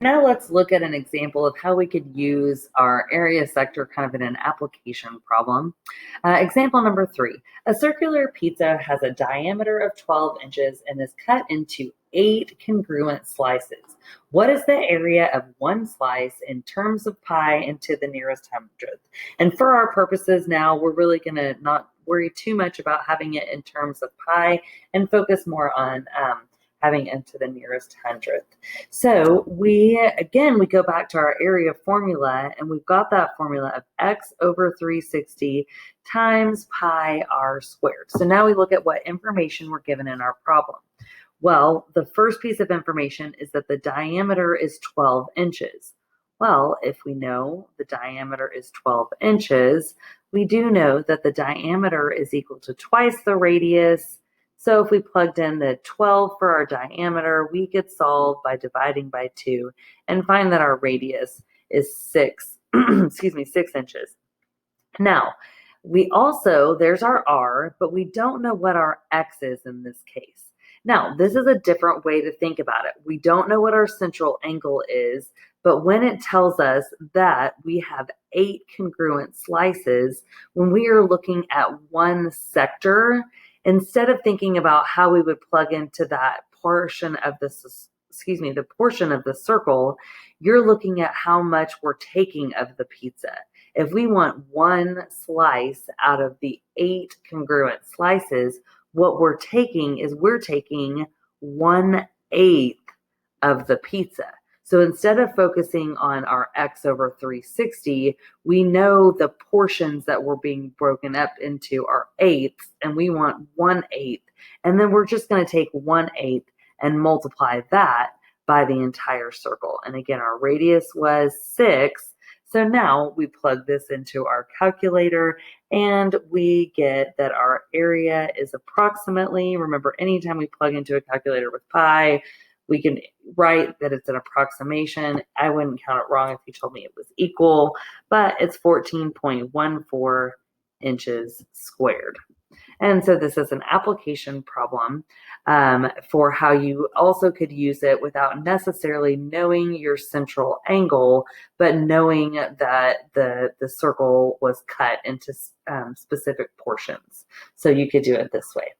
Now let's look at an example of how we could use our area sector kind of in an application problem. Example number 3. A circular pizza has a diameter of 12 inches and is cut into 8 congruent slices. What is the area of one slice in terms of pi into the nearest hundredth? And for our purposes now, we're really going to not worry too much about having it in terms of pi and focus more on having into the nearest hundredth. So we go back to our area formula, and we've got that formula of x over 360 times pi r squared. So now we look at what information we're given in our problem. Well, the first piece of information is that the diameter is 12 inches. Well, if we know the diameter is 12 inches, we do know that the diameter is equal to twice the radius. So if we plugged in the 12 for our diameter, we could solve by dividing by 2 and find that our radius is 6, 6 inches. Now, there's our r, but we don't know what our x is in this case. Now, this is a different way to think about it. We don't know what our central angle is, but when it tells us that we have 8 congruent slices, when we are looking at one sector, instead of thinking about how we would plug into that portion of the portion of the circle, you're looking at how much we're taking of the pizza. If we want one slice out of the 8 congruent slices, what we're taking 1/8 of the pizza. So instead of focusing on our x over 360, we know the portions that were being broken up into are eighths, and we want 1/8. And then we're just going to take 1/8 and multiply that by the entire circle. And again, our radius was 6. So now we plug this into our calculator and we get that our area is approximately, remember, anytime we plug into a calculator with pi, we can write that it's an approximation. I wouldn't count it wrong if you told me it was equal, but it's 14.14 inches squared. And so this is an application problem for how you also could use it without necessarily knowing your central angle, but knowing that the circle was cut into specific portions. So you could do it this way.